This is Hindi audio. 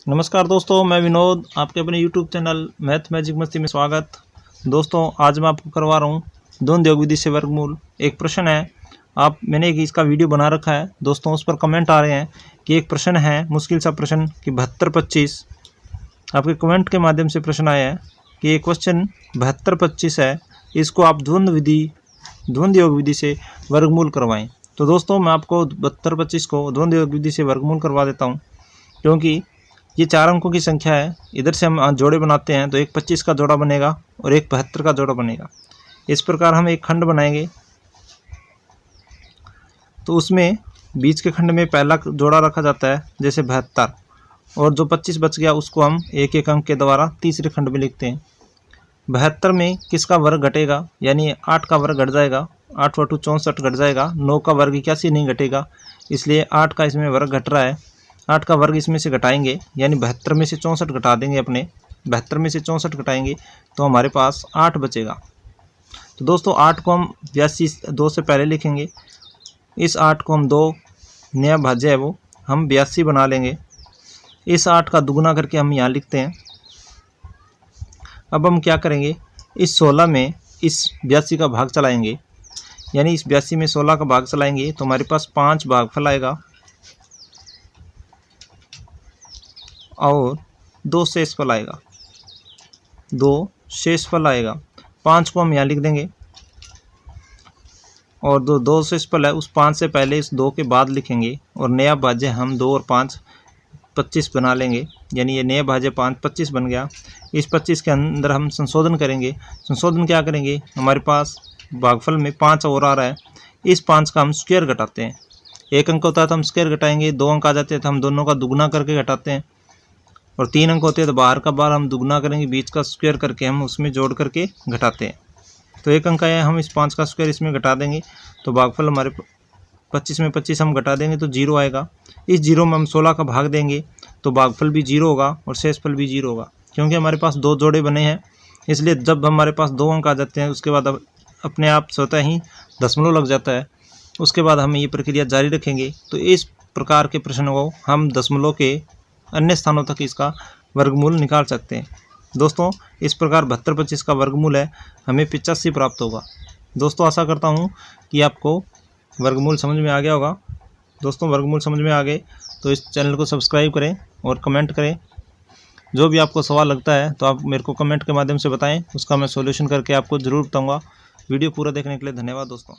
नमस्कार दोस्तों, मैं विनोद, आपके अपने YouTube चैनल मैथ मैजिक मस्ती में स्वागत। दोस्तों, आज मैं आपको करवा रहा हूँ द्वंद्व योग विधि से वर्गमूल। एक प्रश्न है, मैंने एक इसका वीडियो बना रखा है दोस्तों। उस पर कमेंट आ रहे हैं कि एक प्रश्न है, मुश्किल सा प्रश्न कि 72-25। आपके कमेंट के माध्यम से प्रश्न आया है कि ये क्वेश्चन 72-25 है, इसको आप द्वंद्व योग विधि से वर्गमूल करवाएँ। तो दोस्तों, मैं आपको 72-25 को द्वंद्व योग विधि से वर्गमूल करवा देता हूँ, क्योंकि ये 4 अंकों की संख्या है। इधर से हम जोड़े बनाते हैं तो एक 25 का जोड़ा बनेगा और एक 72 का जोड़ा बनेगा। इस प्रकार हम एक खंड बनाएंगे तो उसमें बीच के खंड में पहला जोड़ा रखा जाता है, जैसे 72, और जो 25 बच गया उसको हम एक एक अंक के द्वारा तीसरे खंड में लिखते हैं। 72 में किसका वर्ग घटेगा, यानी 8 का वर्ग घट जाएगा, 8 × 2 = 64 घट जाएगा। 9 का वर्ग 81 नहीं घटेगा, इसलिए 8 का इसमें वर्ग घट रहा है। 8 का वर्ग इसमें से घटाएंगे, यानी 72 में से 64 घटा देंगे। अपने 72 में से 64 घटाएंगे तो हमारे पास 8 बचेगा। तो दोस्तों, 8 को हम 82 2 से पहले लिखेंगे। इस 8 को हम 2 नया भाज्य है वो हम 82 बना लेंगे। इस 8 का दुगुना करके हम यहाँ लिखते हैं। अब हम क्या करेंगे, इस 16 में इस 82 का भाग चलाएंगे, यानी इस 82 में 16 का भाग चलाएंगे तो हमारे पास 5 भागफल आएगा और 2 शेषफल आएगा। 2 शेषफल आएगा। 5 को हम यहाँ लिख देंगे और 2 शेषफल है, उस 5 से पहले इस 2 के बाद लिखेंगे और नया भाज्य हम 2 और 5 25 बना लेंगे, यानी ये नया भाज्य 5 25 बन गया। इस 25 के अंदर हम संशोधन करेंगे। संशोधन क्या करेंगे, हमारे पास भागफल में 5 और आ रहा है, इस 5 का हम स्क्वायर घटाते हैं। एक अंक होता है तो हम स्क्वायर घटाएंगे, 2 अंक आ जाते हैं तो हम दोनों का दुगुना करके घटाते हैं, और 3 अंक होते हैं तो बाहर का बार हम दुगुना करेंगे, बीच का स्क्वायर करके हम उसमें जोड़ करके घटाते हैं। तो एक अंक आया, हम इस 5 का स्क्वायर इसमें घटा देंगे तो भागफल हमारे 25 में 25 हम घटा देंगे तो 0 आएगा। इस 0 में हम 16 का भाग देंगे तो भागफल भी 0 होगा और शेषफल भी 0 होगा। क्योंकि हमारे पास 2 जोड़े बने हैं, इसलिए जब हमारे पास 2 अंक आ जाते हैं उसके बाद अपने आप स्वतः ही दशमलव लग जाता है। उसके बाद हम ये प्रक्रिया जारी रखेंगे। तो इस प्रकार के प्रश्नों को हम दशमलव के अन्य स्थानों तक इसका वर्गमूल निकाल सकते हैं। दोस्तों, इस प्रकार 72-25 का वर्गमूल है, हमें 85 प्राप्त होगा। दोस्तों, आशा करता हूँ कि आपको वर्गमूल समझ में आ गया होगा। दोस्तों, वर्गमूल समझ में आ गए तो इस चैनल को सब्सक्राइब करें और कमेंट करें। जो भी आपको सवाल लगता है तो आप मेरे को कमेंट के माध्यम से बताएं, उसका मैं सॉल्यूशन करके आपको ज़रूर बताऊँगा। वीडियो पूरा देखने के लिए धन्यवाद दोस्तों।